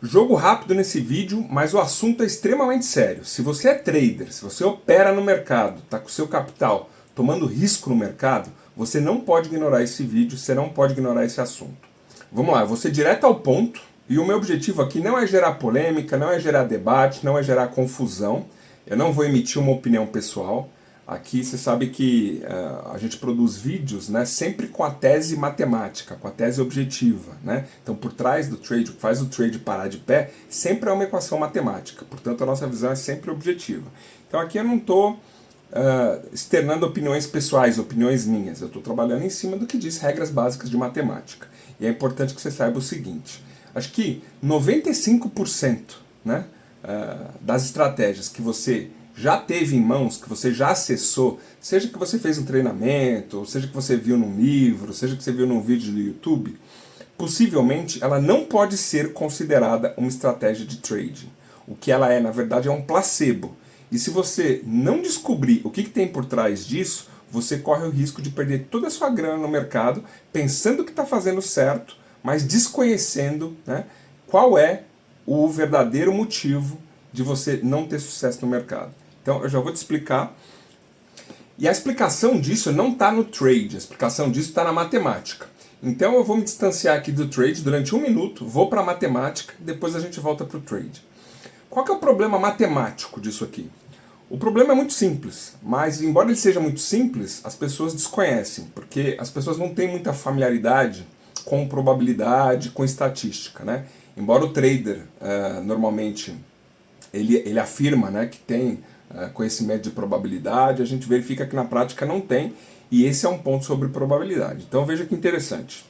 Jogo rápido nesse vídeo, mas o assunto é extremamente sério. Se você é trader, se você opera no mercado, está com o seu capital tomando risco no mercado, você não pode ignorar esse vídeo, você não pode ignorar esse assunto. Vamos lá, eu vou ser direto ao ponto, e o meu objetivo aqui não é gerar polêmica, não é gerar debate, não é gerar confusão. Eu não vou emitir uma opinião pessoal. Aqui você sabe que a gente produz vídeos, né, sempre com a tese matemática, com a tese objetiva, né? Então por trás do trade, o que faz o trade parar de pé, sempre é uma equação matemática. Portanto a nossa visão é sempre objetiva. Então aqui eu não estou externando opiniões pessoais, opiniões minhas. Eu estou trabalhando em cima do que diz regras básicas de matemática. E é importante que você saiba o seguinte. Acho que 95%, né, das estratégias que você já teve em mãos, que você já acessou, seja que você fez um treinamento, ou seja que você viu num livro, seja que você viu num vídeo do YouTube, possivelmente ela não pode ser considerada uma estratégia de trading. O que ela é, na verdade, é um placebo. E se você não descobrir o que tem por trás disso, você corre o risco de perder toda a sua grana no mercado, pensando que está fazendo certo, mas desconhecendo, né, qual é o verdadeiro motivo de você não ter sucesso no mercado. Então eu já vou te explicar. E a explicação disso não está no trade, a explicação disso está na matemática. Então eu vou me distanciar aqui do trade durante um minuto, vou para a matemática, depois a gente volta para o trade. Qual que é o problema matemático disso aqui? O problema é muito simples, mas embora ele seja muito simples, as pessoas desconhecem, porque as pessoas não têm muita familiaridade com probabilidade, com estatística, né? Embora o trader normalmente ele afirma, né, que tem conhecimento de probabilidade, a gente verifica que na prática não tem, e esse é um ponto sobre probabilidade. Então veja que interessante.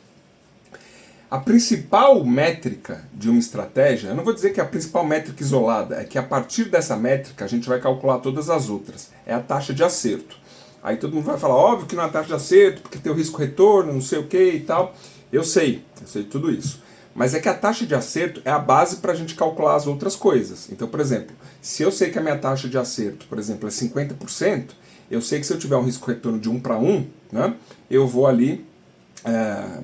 A principal métrica de uma estratégia, eu não vou dizer que é a principal métrica isolada, é que a partir dessa métrica a gente vai calcular todas as outras, é a taxa de acerto. Aí todo mundo vai falar, óbvio que não é a taxa de acerto, porque tem o risco-retorno, não sei o que e tal. Eu sei tudo isso. Mas é que a taxa de acerto é a base para a gente calcular as outras coisas. Então, por exemplo, se eu sei que a minha taxa de acerto, por exemplo, é 50%, eu sei que se eu tiver um risco-retorno de 1 para 1, né, eu vou ali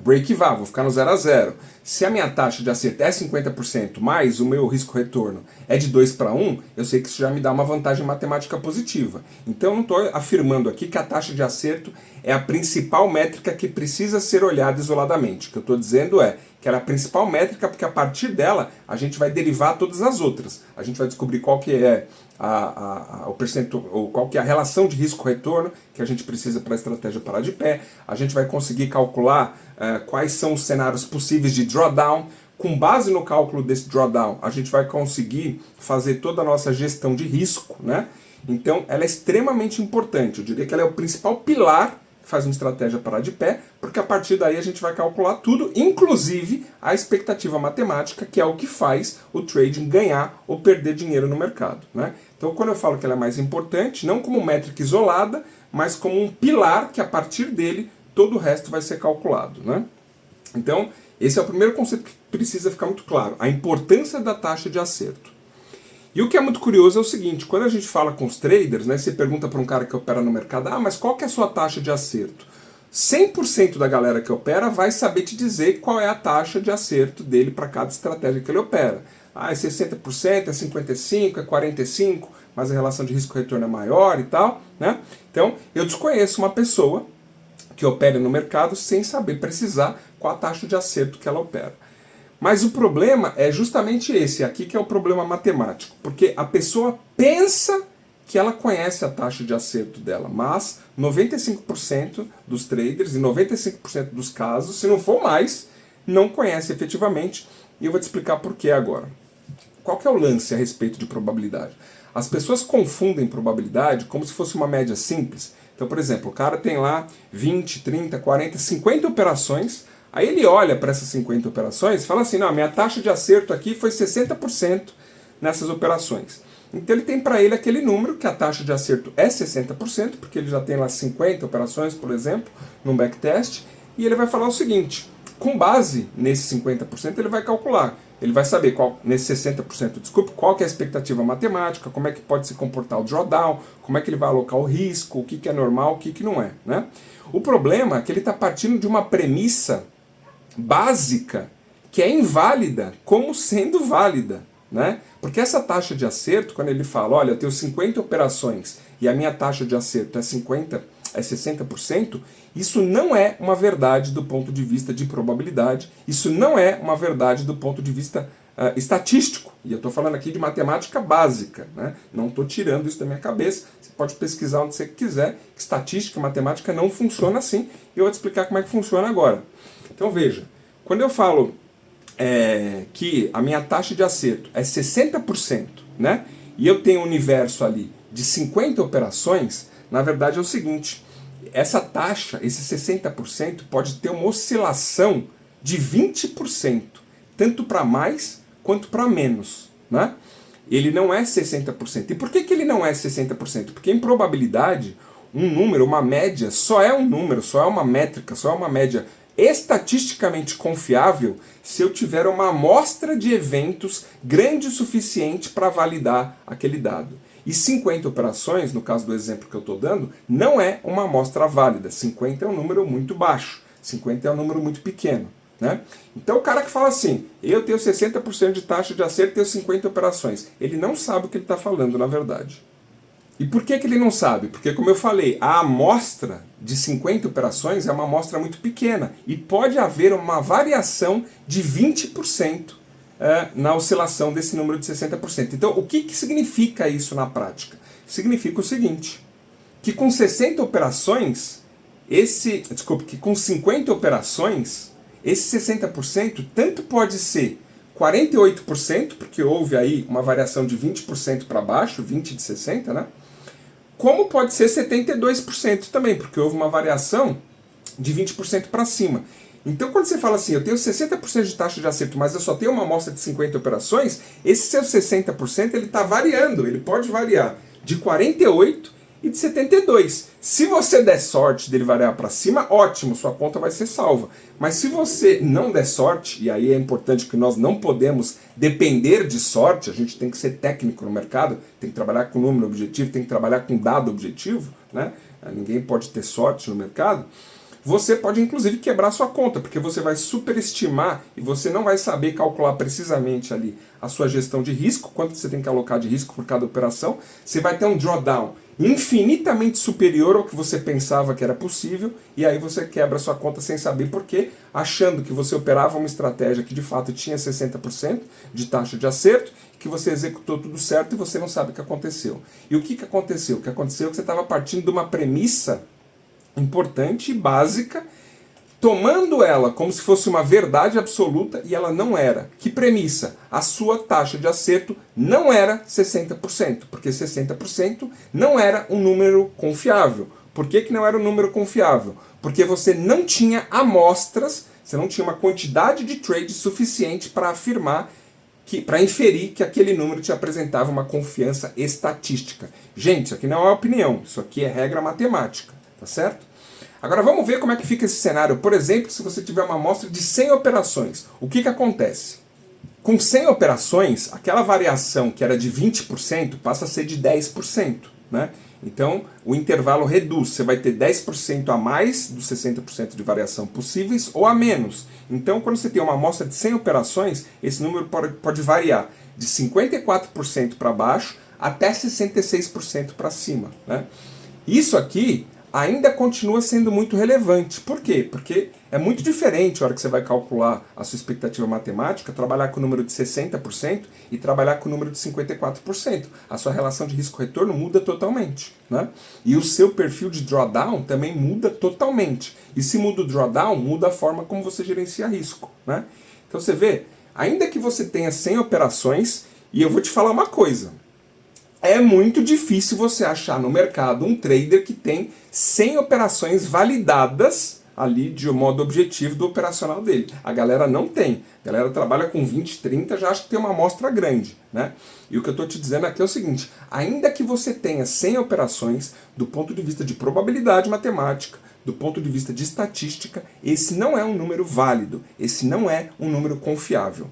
break-even, vou ficar no 0 a 0. Se a minha taxa de acerto é 50%, mais o meu risco-retorno é de 2 para 1, eu sei que isso já me dá uma vantagem matemática positiva. Então eu não estou afirmando aqui que a taxa de acerto é a principal métrica que precisa ser olhada isoladamente. O que eu estou dizendo é que ela é a principal métrica porque a partir dela a gente vai derivar todas as outras. A gente vai descobrir qual que é o percentual, ou qual que é a relação de risco-retorno que a gente precisa para a estratégia parar de pé. A gente vai conseguir calcular quais são os cenários possíveis de drawdown. Com base no cálculo desse drawdown, a gente vai conseguir fazer toda a nossa gestão de risco, né? Então ela é extremamente importante. Eu diria que ela é o principal pilar que faz uma estratégia parar de pé, porque a partir daí a gente vai calcular tudo, inclusive a expectativa matemática, que é o que faz o trading ganhar ou perder dinheiro no mercado, né? Então quando eu falo que ela é mais importante, não como métrica isolada, mas como um pilar que a partir dele todo o resto vai ser calculado, né? Então esse é o primeiro conceito que precisa ficar muito claro, a importância da taxa de acerto. E o que é muito curioso é o seguinte, quando a gente fala com os traders, né, você pergunta para um cara que opera no mercado, mas qual que é a sua taxa de acerto? 100% da galera que opera vai saber te dizer qual é a taxa de acerto dele para cada estratégia que ele opera. É 60%, é 55%, é 45%, mas a relação de risco-retorno é maior e tal, né? Então, eu desconheço uma pessoa que opera no mercado sem saber precisar qual a taxa de acerto que ela opera. Mas o problema é justamente esse, aqui que é o problema matemático, porque a pessoa pensa que ela conhece a taxa de acerto dela, mas 95% dos traders e 95% dos casos, se não for mais, não conhece efetivamente, e eu vou te explicar por que agora. Qual que é o lance a respeito de probabilidade? As pessoas confundem probabilidade como se fosse uma média simples. Então, por exemplo, o cara tem lá 20, 30, 40, 50 operações. Aí ele olha para essas 50 operações e fala assim, não, minha taxa de acerto aqui foi 60% nessas operações. Então ele tem para ele aquele número, que a taxa de acerto é 60%, porque ele já tem lá 50 operações, por exemplo, num backtest, e ele vai falar o seguinte, com base nesse 50% ele vai calcular, ele vai saber, nesse 60%, desculpe, qual que é a expectativa matemática, como é que pode se comportar o drawdown, como é que ele vai alocar o risco, o que é normal, o que não é, né? O problema é que ele está partindo de uma premissa básica que é inválida como sendo válida, né? Porque essa taxa de acerto, quando ele fala, olha, eu tenho 50 operações e a minha taxa de acerto é 60%, isso não é uma verdade do ponto de vista de probabilidade, isso não é uma verdade do ponto de vista estatístico. E eu estou falando aqui de matemática básica, né? Não estou tirando isso da minha cabeça, você pode pesquisar onde você quiser, que estatística, matemática não funciona assim, e eu vou te explicar como é que funciona agora. Então veja, quando eu falo que a minha taxa de acerto é 60%, né? E eu tenho um universo ali de 50 operações, na verdade é o seguinte, essa taxa, esse 60%, pode ter uma oscilação de 20%, tanto para mais quanto para menos, né? Ele não é 60%. E por que ele não é 60%? Porque em probabilidade, um número, uma média, só é um número, só é uma métrica, só é uma média estatisticamente confiável se eu tiver uma amostra de eventos grande o suficiente para validar aquele dado. E 50 operações, no caso do exemplo que eu estou dando, não é uma amostra válida. 50 é um número muito baixo, 50 é um número muito pequeno, né? Então o cara que fala assim, eu tenho 60% de taxa de acerto e tenho 50 operações, ele não sabe o que ele está falando na verdade. E por que ele não sabe? Porque, como eu falei, a amostra de 50 operações é uma amostra muito pequena e pode haver uma variação de 20% na oscilação desse número de 60%. Então, o que significa isso na prática? Significa o seguinte, que com 60 operações, que com 50 operações, esse 60% tanto pode ser 48%, porque houve aí uma variação de 20% para baixo, 20 de 60, né? Como pode ser 72% também, porque houve uma variação de 20% para cima. Então, quando você fala assim, eu tenho 60% de taxa de acerto, mas eu só tenho uma amostra de 50 operações, esse seu 60% ele está variando, ele pode variar de 48 e de 72. Se você der sorte dele variar para cima, ótimo, sua conta vai ser salva. Mas se você não der sorte, e aí é importante que nós não podemos depender de sorte, a gente tem que ser técnico no mercado, tem que trabalhar com número objetivo, tem que trabalhar com dado objetivo, né? Ninguém pode ter sorte no mercado. Você pode inclusive quebrar sua conta, porque você vai superestimar e você não vai saber calcular precisamente ali a sua gestão de risco, quanto você tem que alocar de risco por cada operação. Você vai ter um drawdown infinitamente superior ao que você pensava que era possível, e aí você quebra sua conta sem saber por quê, achando que você operava uma estratégia que de fato tinha 60% de taxa de acerto, que você executou tudo certo e você não sabe o que aconteceu. E o que aconteceu? O que aconteceu é que você estava partindo de uma premissa importante e básica, tomando ela como se fosse uma verdade absoluta, e ela não era. Que premissa? A sua taxa de acerto não era 60%, porque 60% não era um número confiável. Por que não era um número confiável? Porque você não tinha amostras, você não tinha uma quantidade de trade suficiente para afirmar, para inferir que aquele número te apresentava uma confiança estatística. Gente, isso aqui não é opinião, isso aqui é regra matemática. Tá certo? Agora vamos ver como é que fica esse cenário. Por exemplo, se você tiver uma amostra de 100 operações, o que acontece? Com 100 operações, aquela variação que era de 20% passa a ser de 10%, né? Então o intervalo reduz, você vai ter 10% a mais dos 60% de variação possíveis ou a menos. Então quando você tem uma amostra de 100 operações, esse número pode variar de 54% para baixo até 66% para cima, né? Isso aqui ainda continua sendo muito relevante. Por quê? Porque é muito diferente a hora que você vai calcular a sua expectativa matemática, trabalhar com o número de 60% e trabalhar com o número de 54%. A sua relação de risco-retorno muda totalmente, né? E o seu perfil de drawdown também muda totalmente. E se muda o drawdown, muda a forma como você gerencia risco, né? Então você vê, ainda que você tenha 100 operações, e eu vou te falar uma coisa, é muito difícil você achar no mercado um trader que tem 100 operações validadas ali de um modo objetivo do operacional dele. A galera não tem. A galera trabalha com 20, 30, já acha que tem uma amostra grande, né? E o que eu estou te dizendo aqui é o seguinte, ainda que você tenha 100 operações, do ponto de vista de probabilidade matemática, do ponto de vista de estatística, esse não é um número válido, esse não é um número confiável.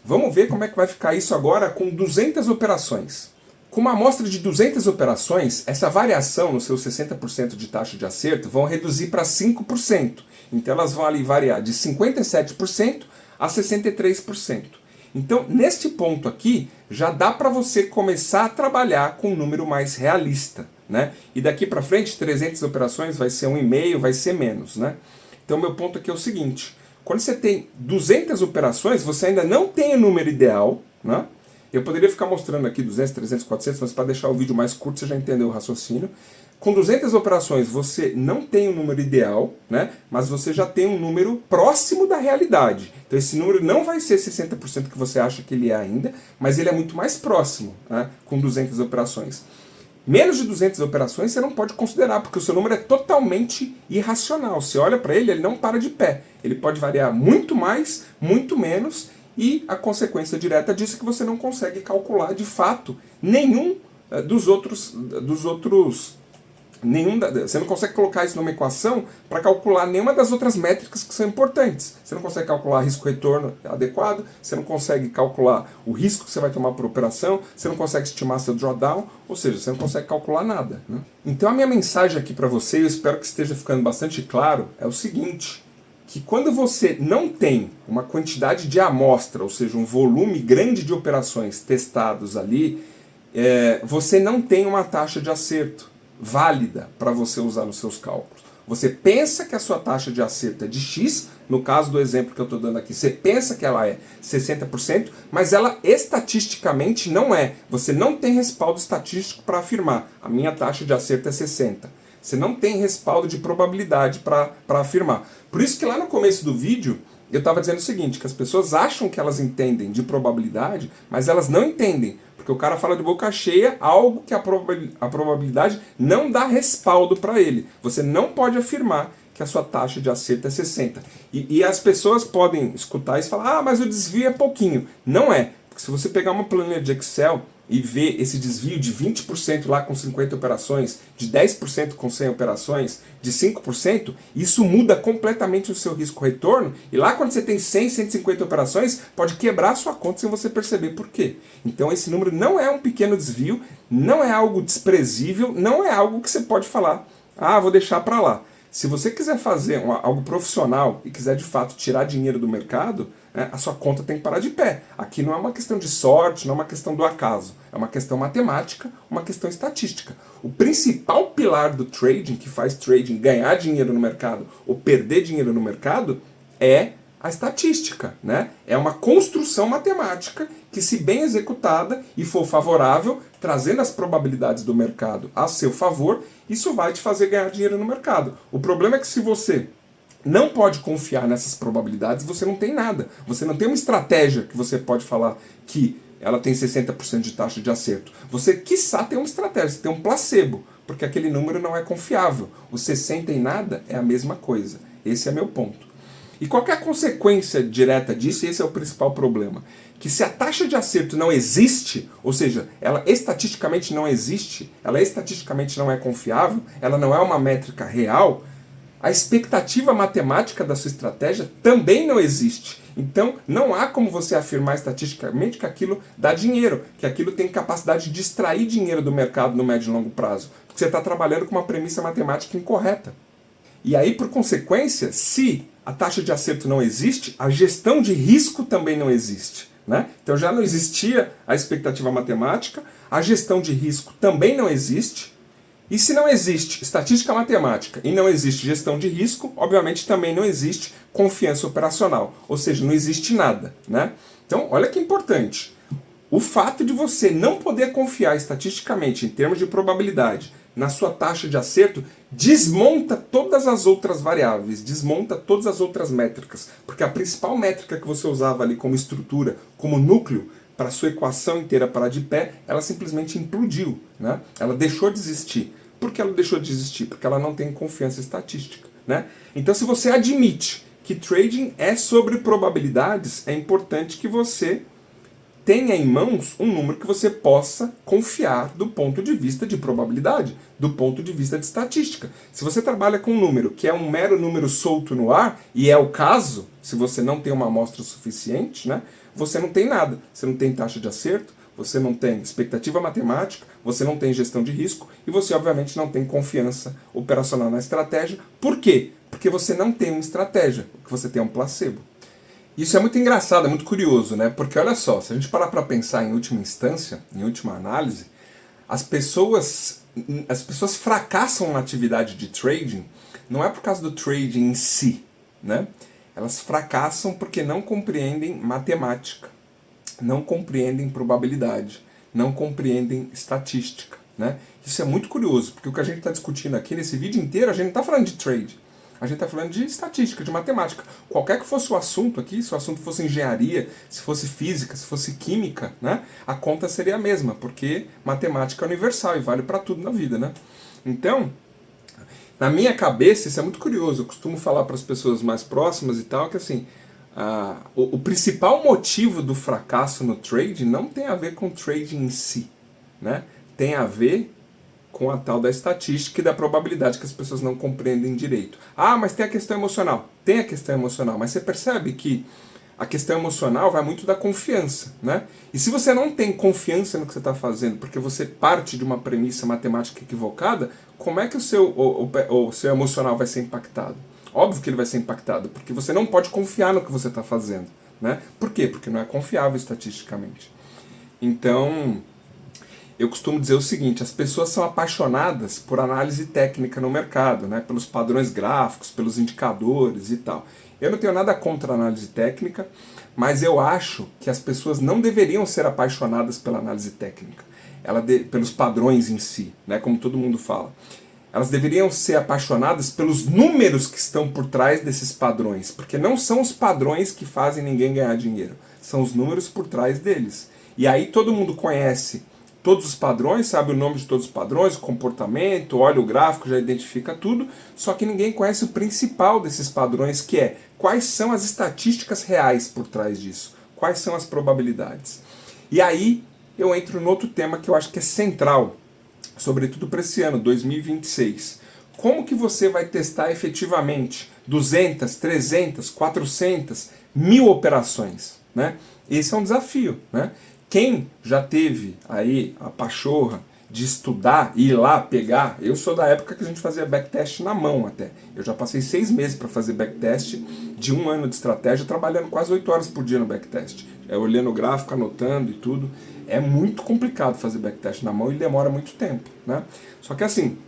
Vamos ver como é que vai ficar isso agora com 200 operações. Com uma amostra de 200 operações, essa variação no seu 60% de taxa de acerto vão reduzir para 5%. Então elas vão ali variar de 57% a 63%. Então, neste ponto aqui, já dá para você começar a trabalhar com um número mais realista, né? E daqui para frente, 300 operações vai ser 1,5, vai ser menos, né? Então, meu ponto aqui é o seguinte, quando você tem 200 operações, você ainda não tem o número ideal, né? Eu poderia ficar mostrando aqui 200, 300, 400, mas para deixar o vídeo mais curto, você já entendeu o raciocínio. Com 200 operações, você não tem um número ideal, né? Mas você já tem um número próximo da realidade. Então esse número não vai ser 60% que você acha que ele é ainda, mas ele é muito mais próximo, né? Com 200 operações. Menos de 200 operações você não pode considerar, porque o seu número é totalmente irracional. Você olha para ele, ele não para de pé. Ele pode variar muito mais, muito menos, e a consequência direta disso é que você não consegue calcular de fato nenhum dos outros você não consegue colocar isso numa equação para calcular nenhuma das outras métricas que são importantes. Você não consegue calcular risco-retorno adequado, você não consegue calcular o risco que você vai tomar por operação, você não consegue estimar seu drawdown, ou seja, você não consegue calcular nada, né? Então a minha mensagem aqui para você, eu espero que esteja ficando bastante claro, é o seguinte, que quando você não tem uma quantidade de amostra, ou seja, um volume grande de operações testados ali, você não tem uma taxa de acerto válida para você usar nos seus cálculos. Você pensa que a sua taxa de acerto é de X, no caso do exemplo que eu estou dando aqui, você pensa que ela é 60%, mas ela estatisticamente não é. Você não tem respaldo estatístico para afirmar, a minha taxa de acerto é 60%. Você não tem respaldo de probabilidade para afirmar. Por isso que lá no começo do vídeo, eu estava dizendo o seguinte, que as pessoas acham que elas entendem de probabilidade, mas elas não entendem. Porque o cara fala de boca cheia algo que a probabilidade não dá respaldo para ele. Você não pode afirmar que a sua taxa de acerto é 60%. E as pessoas podem escutar isso e falar, ah, mas o desvio é pouquinho. Não é. Porque se você pegar uma planilha de Excel e ver esse desvio de 20% lá com 50 operações, de 10% com 100 operações, de 5%, isso muda completamente o seu risco-retorno, e lá quando você tem 100, 150 operações, pode quebrar a sua conta sem você perceber por quê. Então esse número não é um pequeno desvio, não é algo desprezível, não é algo que você pode falar, ah, vou deixar para lá. Se você quiser fazer algo profissional e quiser de fato tirar dinheiro do mercado, né, a sua conta tem que parar de pé. Aqui não é uma questão de sorte, não é uma questão do acaso. É uma questão matemática, uma questão estatística. O principal pilar do trading, que faz trading ganhar dinheiro no mercado ou perder dinheiro no mercado, é a estatística, né? É uma construção matemática que, se bem executada e for favorável, trazendo as probabilidades do mercado a seu favor, isso vai te fazer ganhar dinheiro no mercado. O problema é que se você não pode confiar nessas probabilidades, você não tem nada. Você não tem uma estratégia que você pode falar que ela tem 60% de taxa de acerto. Você, quiçá, tem uma estratégia, você tem um placebo, porque aquele número não é confiável. O 60 e nada é a mesma coisa. Esse é meu ponto. E qual que é a consequência direta disso? E esse é o principal problema. Que se a taxa de acerto não existe, ou seja, ela estatisticamente não existe, ela estatisticamente não é confiável, ela não é uma métrica real, a expectativa matemática da sua estratégia também não existe. Então, não há como você afirmar estatisticamente que aquilo dá dinheiro, que aquilo tem capacidade de extrair dinheiro do mercado no médio e longo prazo, porque você está trabalhando com uma premissa matemática incorreta. E aí, por consequência, se a taxa de acerto não existe, a gestão de risco também não existe, né? Então já não existia a expectativa matemática, a gestão de risco também não existe, e se não existe estatística matemática e não existe gestão de risco, obviamente também não existe confiança operacional, ou seja, não existe nada, né? Então, olha que importante. O fato de você não poder confiar estatisticamente, em termos de probabilidade, na sua taxa de acerto, desmonta todas as outras variáveis, desmonta todas as outras métricas, porque a principal métrica que você usava ali como estrutura, como núcleo, para a sua equação inteira parar de pé, ela simplesmente implodiu, né? Ela deixou de existir. Por que ela deixou de existir? Porque ela não tem confiança estatística, né? Então, se você admite que trading é sobre probabilidades, é importante que você tenha em mãos um número que você possa confiar do ponto de vista de probabilidade, do ponto de vista de estatística. Se você trabalha com um número que é um mero número solto no ar, e é o caso, se você não tem uma amostra suficiente, né, você não tem nada. Você não tem taxa de acerto, você não tem expectativa matemática, você não tem gestão de risco e você, obviamente, não tem confiança operacional na estratégia. Por quê? Porque você não tem uma estratégia, o que você tem é um placebo. Isso é muito engraçado, é muito curioso, né? Porque olha só, se a gente parar para pensar em última instância, em última análise, as pessoas, as pessoas fracassam na atividade de trading não é por causa do trading em si, né? Elas fracassam porque não compreendem matemática, não compreendem probabilidade, não compreendem estatística, né? Isso é muito curioso, porque o que a gente está discutindo aqui nesse vídeo inteiro, a gente não está falando de trade. A gente está falando de estatística, de matemática. Qualquer que fosse o assunto aqui, se o assunto fosse engenharia, se fosse física, se fosse química, né, a conta seria a mesma, porque matemática é universal e vale para tudo na vida, né? Então, na minha cabeça, isso é muito curioso. Eu costumo falar para as pessoas mais próximas e tal, que assim, o principal motivo do fracasso no trade não tem a ver com o trading em si, né? Tem a ver com a tal da estatística e da probabilidade que as pessoas não compreendem direito. Ah, mas tem a questão emocional. Tem a questão emocional, mas você percebe que a questão emocional vai muito da confiança, né? E se você não tem confiança no que você está fazendo, porque você parte de uma premissa matemática equivocada, como é que o seu emocional vai ser impactado? Óbvio que ele vai ser impactado, porque você não pode confiar no que você está fazendo, né? Por quê? Porque não é confiável estatisticamente. Então, eu costumo dizer o seguinte, as pessoas são apaixonadas por análise técnica no mercado, né? Pelos padrões gráficos, pelos indicadores e tal. Eu não tenho nada contra a análise técnica, mas eu acho que as pessoas não deveriam ser apaixonadas pela análise técnica, pelos padrões em si, né? Como todo mundo fala. Elas deveriam ser apaixonadas pelos números que estão por trás desses padrões, porque não são os padrões que fazem ninguém ganhar dinheiro, são os números por trás deles. E aí todo mundo conhece todos os padrões, sabe o nome de todos os padrões, o comportamento, olha o gráfico, já identifica tudo, só que ninguém conhece o principal desses padrões, que é quais são as estatísticas reais por trás disso, quais são as probabilidades. E aí eu entro no outro tema que eu acho que é central, sobretudo para esse ano, 2026. Como que você vai testar efetivamente 200, 300, 400, 1000 operações, né? Esse é um desafio, né? Quem já teve aí a pachorra de estudar e ir lá pegar, eu sou da época que a gente fazia backtest na mão até. Eu já passei 6 meses para fazer backtest de 1 ano de estratégia, trabalhando quase 8 horas por dia no backtest. Olhando o gráfico, anotando e tudo. É muito complicado fazer backtest na mão e demora muito tempo, né? Só que assim,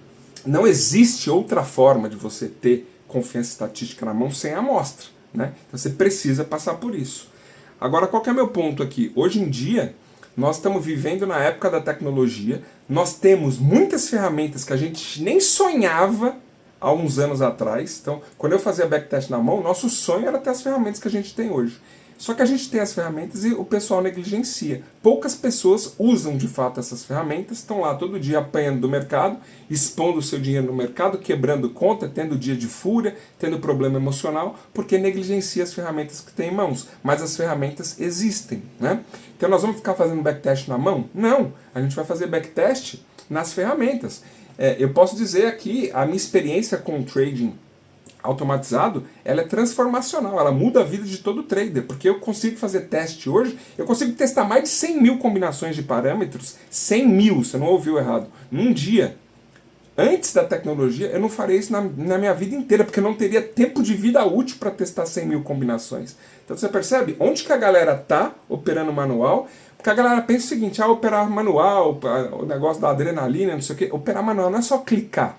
não existe outra forma de você ter confiança estatística na mão sem amostra, né? Então você precisa passar por isso. Agora, qual que é o meu ponto aqui? Hoje em dia, nós estamos vivendo na época da tecnologia, nós temos muitas ferramentas que a gente nem sonhava há uns anos atrás. Então, quando eu fazia backtest na mão, nosso sonho era ter as ferramentas que a gente tem hoje. Só que a gente tem as ferramentas e o pessoal negligencia. Poucas pessoas usam de fato essas ferramentas, estão lá todo dia apanhando do mercado, expondo o seu dinheiro no mercado, quebrando conta, tendo dia de fúria, tendo problema emocional, porque negligencia as ferramentas que tem em mãos. Mas as ferramentas existem, né? Então nós vamos ficar fazendo backtest na mão? Não, a gente vai fazer backtest nas ferramentas. Eu posso dizer aqui, a minha experiência com o trading automatizado, ela é transformacional, ela muda a vida de todo trader, porque eu consigo fazer teste hoje, eu consigo testar mais de 100 mil combinações de parâmetros, 100 mil, você não ouviu errado, num dia. Antes da tecnologia, eu não faria isso na minha vida inteira, porque eu não teria tempo de vida útil para testar 100 mil combinações. Então você percebe onde que a galera está operando manual, porque a galera pensa o seguinte, operar manual, o negócio da adrenalina, não sei o quê, operar manual não é só clicar.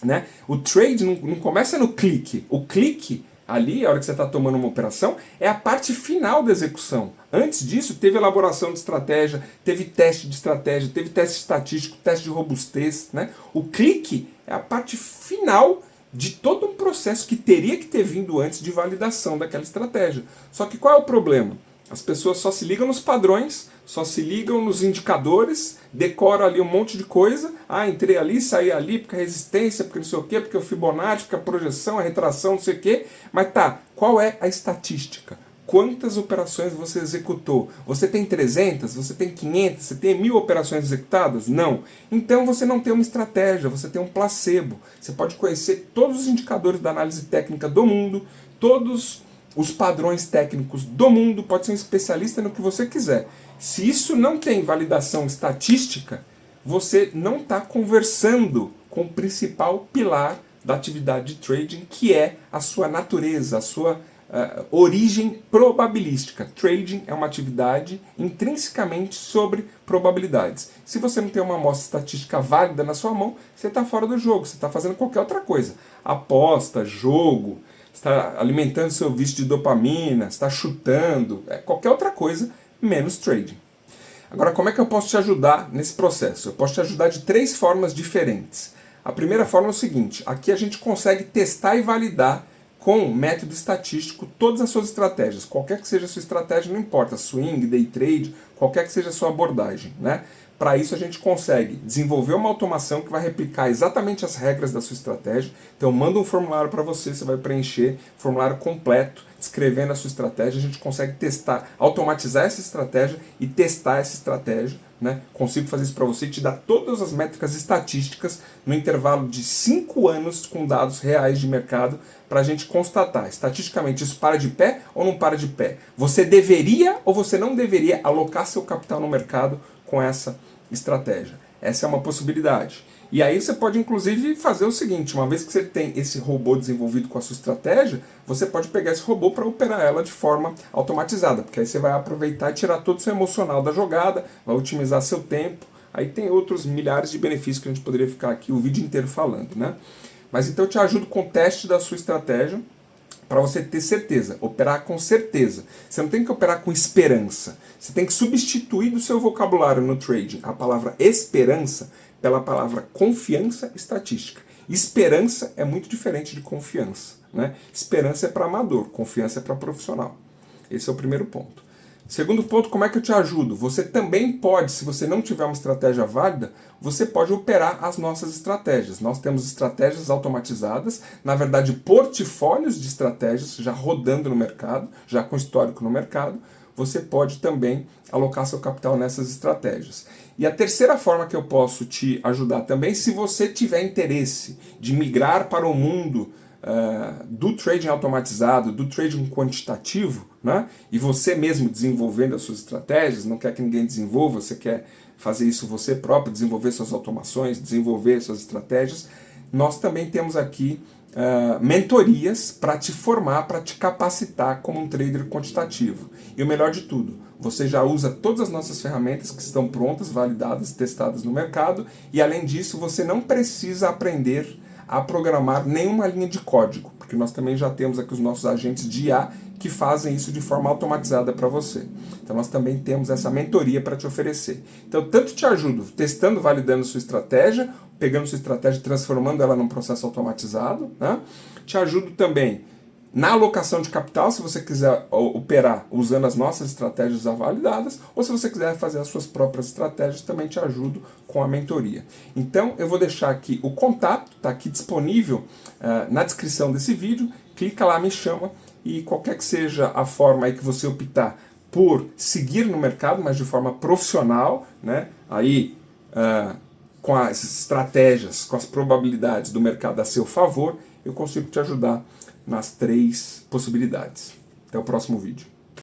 Né? O trade não começa no clique. O clique, ali, a hora que você está tomando uma operação, é a parte final da execução. Antes disso, teve elaboração de estratégia, teve teste de estratégia, teve teste estatístico, teste de robustez. Né? O clique é a parte final de todo um processo que teria que ter vindo antes de validação daquela estratégia. Só que qual é o problema? As pessoas só se ligam nos padrões, só se ligam nos indicadores, decoram ali um monte de coisa. Ah, entrei ali, saí ali, porque a resistência, porque não sei o quê, porque o Fibonacci, porque a projeção, a retração, não sei o quê. Mas tá, qual é a estatística? Quantas operações você executou? Você tem 300? Você tem 500? Você tem 1000 operações executadas? Não. Então você não tem uma estratégia, você tem um placebo. Você pode conhecer todos os indicadores da análise técnica do mundo, todos os padrões técnicos do mundo, pode ser um especialista no que você quiser. Se isso não tem validação estatística, você não está conversando com o principal pilar da atividade de trading, que é a sua natureza, a sua origem probabilística. Trading é uma atividade intrinsecamente sobre probabilidades. Se você não tem uma amostra estatística válida na sua mão, você está fora do jogo, você está fazendo qualquer outra coisa. Aposta, jogo, está alimentando seu vício de dopamina, está chutando, qualquer outra coisa, menos trading. Agora, como é que eu posso te ajudar nesse processo? Eu posso te ajudar de 3 formas diferentes. A primeira forma é o seguinte: aqui a gente consegue testar e validar com método estatístico todas as suas estratégias. Qualquer que seja a sua estratégia, não importa, swing, day trade, qualquer que seja a sua abordagem, né? Para isso a gente consegue desenvolver uma automação que vai replicar exatamente as regras da sua estratégia. Então manda um formulário para você, você vai preencher, formulário completo, descrevendo a sua estratégia. A gente consegue testar, automatizar essa estratégia e testar essa estratégia, né? Consigo fazer isso para você e te dar todas as métricas estatísticas no intervalo de 5 anos com dados reais de mercado para a gente constatar estatisticamente isso para de pé ou não para de pé. Você deveria ou você não deveria alocar seu capital no mercado com essa estratégia. Essa é uma possibilidade. E aí você pode inclusive fazer o seguinte: uma vez que você tem esse robô desenvolvido com a sua estratégia, você pode pegar esse robô para operar ela de forma automatizada, porque aí você vai aproveitar e tirar todo o seu emocional da jogada, vai otimizar seu tempo. Aí tem outros milhares de benefícios que a gente poderia ficar aqui o vídeo inteiro falando, né? Mas então eu te ajudo com o teste da sua estratégia, para você ter certeza, operar com certeza. Você não tem que operar com esperança. Você tem que substituir do seu vocabulário no trading a palavra esperança pela palavra confiança estatística. Esperança é muito diferente de confiança, né? Esperança é para amador, confiança é para profissional. Esse é o primeiro ponto. Segundo ponto, como é que eu te ajudo? Você também pode, se você não tiver uma estratégia válida, você pode operar as nossas estratégias. Nós temos estratégias automatizadas, na verdade portfólios de estratégias já rodando no mercado, já com histórico no mercado. Você pode também alocar seu capital nessas estratégias. E a terceira forma que eu posso te ajudar também, se você tiver interesse de migrar para o mundo do trading automatizado, do trading quantitativo, né? E você mesmo desenvolvendo as suas estratégias, não quer que ninguém desenvolva, você quer fazer isso você próprio, desenvolver suas automações, desenvolver suas estratégias, nós também temos aqui mentorias para te formar, para te capacitar como um trader quantitativo. E o melhor de tudo, você já usa todas as nossas ferramentas que estão prontas, validadas, testadas no mercado, e além disso você não precisa aprender a programar nenhuma linha de código, porque nós também já temos aqui os nossos agentes de IA que fazem isso de forma automatizada para você. Então nós também temos essa mentoria para te oferecer. Então tanto te ajudo testando, validando sua estratégia, pegando sua estratégia e transformando ela num processo automatizado, né? Te ajudo também na alocação de capital, se você quiser operar usando as nossas estratégias já validadas, ou se você quiser fazer as suas próprias estratégias, também te ajudo com a mentoria. Então eu vou deixar aqui o contato, está aqui disponível na descrição desse vídeo, clica lá, me chama, e qualquer que seja a forma aí que você optar por seguir no mercado, mas de forma profissional, né? Aí com as estratégias, com as probabilidades do mercado a seu favor, eu consigo te ajudar nas 3 possibilidades. Até o próximo vídeo.